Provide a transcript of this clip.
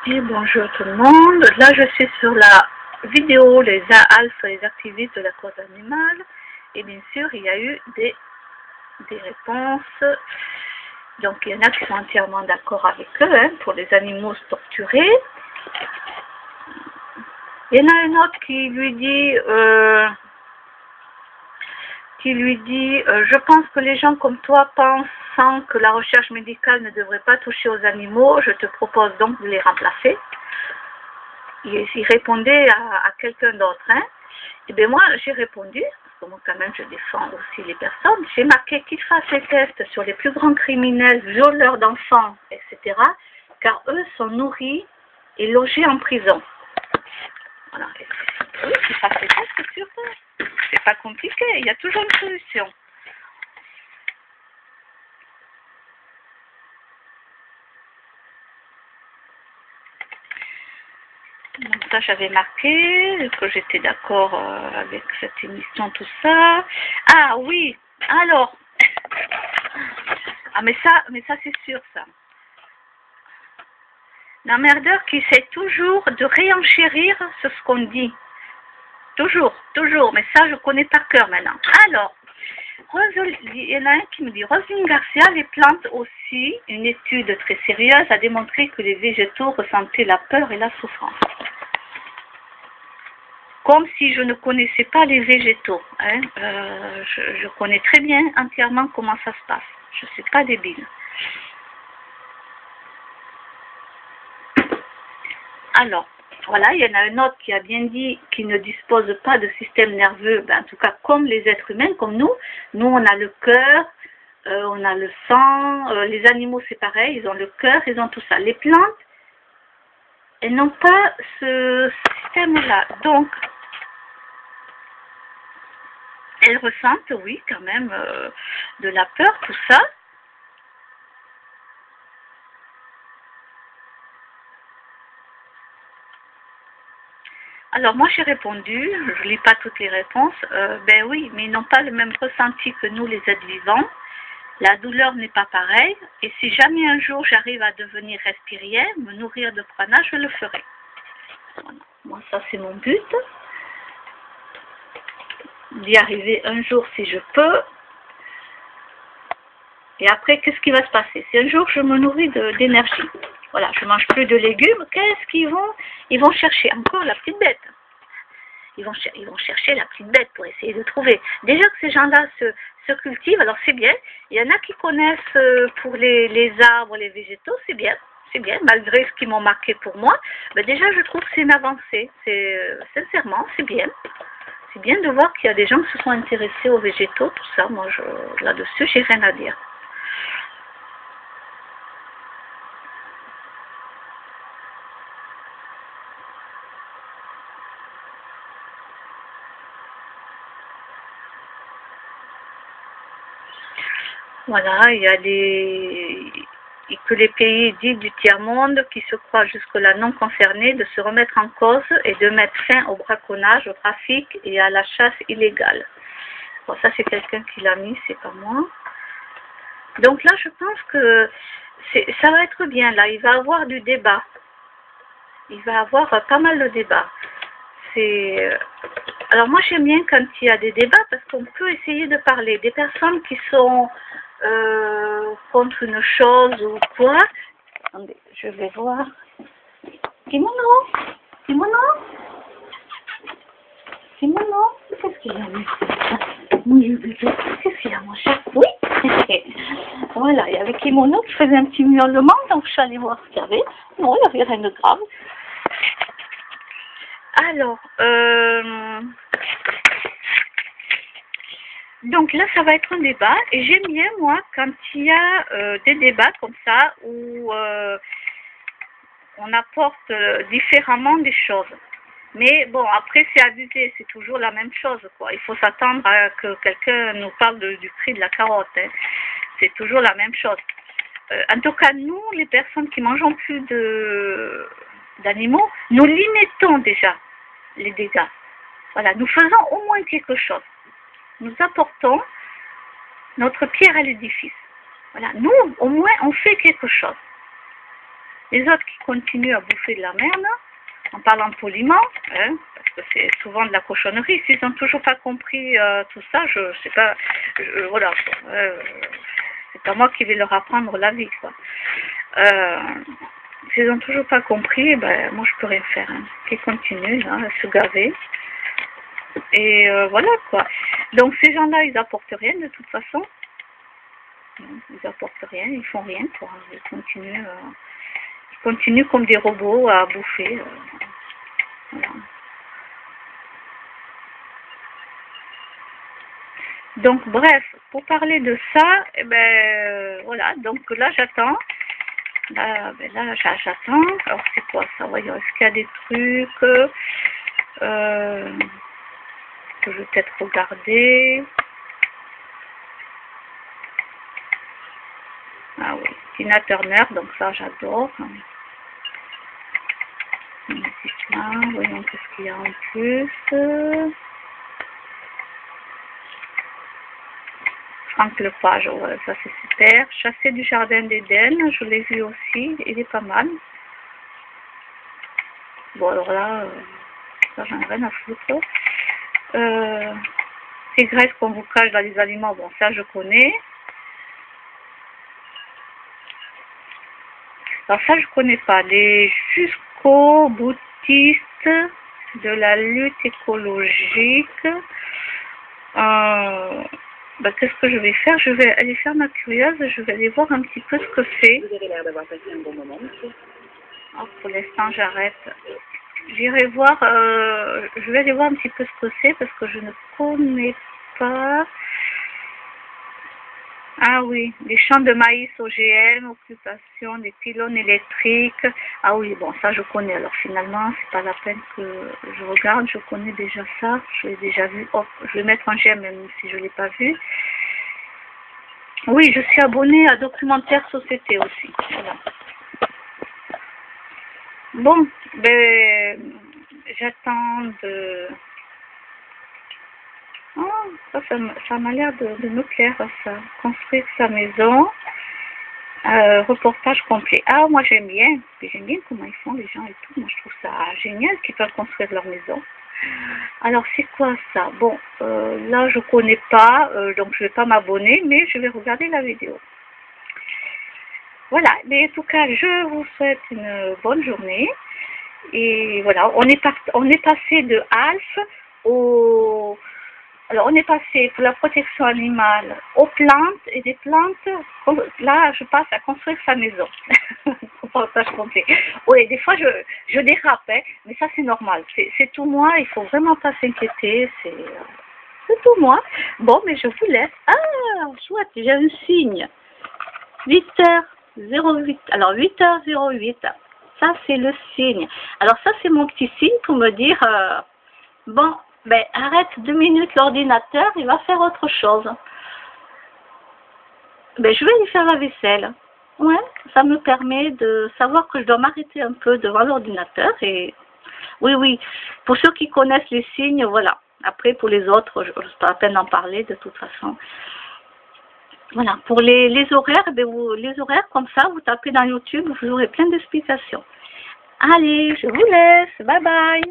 Et bonjour tout le monde, là je suis sur la vidéo les ALF, les activistes de la cause animale, et bien sûr il y a eu des réponses. Donc il y en a qui sont entièrement d'accord avec eux, hein, pour les animaux torturés. Il y en a un autre qui lui dit je pense que les gens comme toi pensant que la recherche médicale ne devrait pas toucher aux animaux, je te propose donc de les remplacer. Il répondait à quelqu'un d'autre, hein. Et bien moi j'ai répondu, parce que moi quand même je défends aussi les personnes, j'ai marqué qu'ils fassent les tests sur les plus grands criminels, violeurs d'enfants, etc. Car eux sont nourris et logés en prison. Voilà. Oui, qu'ils fassent les tests sur eux. C'est pas compliqué, il y a toujours une solution. Donc ça j'avais marqué que j'étais d'accord avec cette émission, tout ça. Ah oui, alors. Ah mais ça c'est sûr ça. L'emmerdeur qui essaie toujours de réenchérir sur ce qu'on dit. Toujours, mais ça je connais par cœur maintenant. Alors, il y en a un qui me dit, Roselyne Garcia, les plantes aussi, une étude très sérieuse a démontré que les végétaux ressentaient la peur et la souffrance. Comme si je ne connaissais pas les végétaux. Hein. Je connais très bien entièrement comment ça se passe. Je ne suis pas débile. Alors, voilà, il y en a un autre qui a bien dit qu'il ne dispose pas de système nerveux, en tout cas comme les êtres humains, comme nous. Nous, on a le cœur, on a le sang, les animaux c'est pareil, ils ont le cœur, ils ont tout ça. Les plantes, elles n'ont pas ce système-là. Donc, elles ressentent, oui, quand même, de la peur, tout ça. Alors moi j'ai répondu, je ne lis pas toutes les réponses, ben oui, mais ils n'ont pas le même ressenti que nous les êtres vivants. La douleur n'est pas pareille, et si jamais un jour j'arrive à devenir respirien, me nourrir de prana, je le ferai. Voilà. Moi ça c'est mon but, d'y arriver un jour si je peux. Et après, qu'est-ce qui va se passer? Si un jour je me nourris d'énergie, voilà, je ne mange plus de légumes, qu'est-ce qu'ils vont? Ils vont chercher encore la petite bête. Ils vont chercher la petite bête pour essayer de trouver. Déjà que ces gens-là se cultivent, alors c'est bien. Il y en a qui connaissent pour les arbres, les végétaux, c'est bien, malgré ce qu'ils m'ont marqué pour moi. Ben déjà, je trouve que c'est une avancée. Sincèrement, c'est bien. C'est bien de voir qu'il y a des gens qui se sont intéressés aux végétaux, tout ça. Moi, là-dessus, j'ai rien à dire. Voilà, il y a que les pays dits du tiers-monde qui se croient jusque-là non concernés de se remettre en cause et de mettre fin au braconnage, au trafic et à la chasse illégale. Bon, ça c'est quelqu'un qui l'a mis, c'est pas moi. Donc là, je pense que ça va être bien, là, il va y avoir du débat. Il va y avoir pas mal de débats. Alors moi j'aime bien quand il y a des débats parce qu'on peut essayer de parler. Des personnes qui sont contre une chose ou quoi. Attendez, je vais voir. Kimono, qu'est-ce qu'il y a? Qu'est-ce qu'il y a, mon chat? Oui. Voilà, il y avait Kimono qui faisait un petit miaulement, donc je suis allée voir ce qu'il y avait. Non, il n'y avait rien de grave. Alors, donc là, ça va être un débat, et j'aime bien, moi, quand il y a des débats comme ça, où on apporte différemment des choses. Mais bon, après, c'est abusé, c'est toujours la même chose, quoi. Il faut s'attendre à que quelqu'un nous parle du prix de la carotte, hein. C'est toujours la même chose. En tout cas, nous, les personnes qui mangeons plus d'animaux, nous limitons déjà les dégâts. Voilà, nous faisons au moins quelque chose. Nous apportons notre pierre à l'édifice. Voilà, nous, au moins, on fait quelque chose. Les autres qui continuent à bouffer de la merde, en parlant poliment, hein, parce que c'est souvent de la cochonnerie. S'ils n'ont toujours pas compris tout ça, je sais pas, voilà, c'est pas moi qui vais leur apprendre la vie, quoi. S'ils n'ont toujours pas compris, ben, moi je peux rien faire, hein. Qu'ils continuent là, à se gaver. Et voilà, quoi. Donc ces gens-là, ils apportent rien de toute façon. Ils apportent rien, ils font rien, quoi. Ils continuent comme des robots à bouffer. Voilà. Donc bref, pour parler de ça, eh ben voilà, donc là j'attends. Là j'attends. Alors c'est quoi ça? Voyons, est-ce qu'il y a des trucs que je vais peut-être regarder? Ah oui, Tina Turner, donc ça j'adore. Là, voyons qu'est-ce qu'il y a en plus. Franck Lepage, ouais, ça c'est super. Chasser du jardin d'Éden, je l'ai vu aussi, il est pas mal. Bon alors là, ça j'en ai rien à foutre. Ces graisses qu'on vous cache dans les aliments, bon ça je connais. Alors ça je connais pas. Les jusqu'au-boutistes de la lutte écologique. Ben, qu'est-ce que je vais faire? Je vais aller faire ma curieuse, je vais aller voir un petit peu ce que c'est. Vous avez l'air d'avoir passé un bon moment, monsieur. Oh, pour l'instant, j'arrête. J'irai voir, je vais aller voir un petit peu ce que c'est parce que je ne connais pas. Ah oui, les champs de maïs OGM, occupation des pylônes électriques. Ah oui, bon, ça je connais. Alors finalement, c'est pas la peine que je regarde. Je connais déjà ça. Je l'ai déjà vu. Oh, je vais mettre en j'aime même si je ne l'ai pas vu. Oui, je suis abonnée à Documentaire Société aussi. Voilà. Bon, ben, j'attends de... Oh, ça m'a l'air de me plaire, ça. Construire sa maison. Reportage complet. Ah, moi j'aime bien. J'aime bien comment ils font les gens et tout. Moi je trouve ça génial qu'ils peuvent construire leur maison. Alors c'est quoi ça? Bon, là je connais pas, donc je vais pas m'abonner, mais je vais regarder la vidéo. Voilà, mais en tout cas je vous souhaite une bonne journée. Et voilà, on est passé de Alf au... Alors, on est passé pour la protection animale aux plantes et des plantes. Là, je passe à construire sa maison. Reportage complet. Oui, des fois, je dérape, hein, mais ça, c'est normal. C'est tout moi. Il faut vraiment pas s'inquiéter. C'est tout moi. Bon, mais je vous laisse. Ah, chouette, j'ai un signe. 8h08. Alors, 8h08. Ça, c'est le signe. Alors, ça, c'est mon petit signe pour me dire, bon, ben, arrête 2 minutes l'ordinateur, il va faire autre chose. Ben, je vais lui faire la vaisselle. Ouais, ça me permet de savoir que je dois m'arrêter un peu devant l'ordinateur. Et oui, pour ceux qui connaissent les signes, voilà. Après, pour les autres, je pas à peine d'en parler de toute façon. Voilà, pour les horaires, ben les horaires comme ça, vous tapez dans YouTube, vous aurez plein d'explications. Allez, je vous laisse. Bye bye.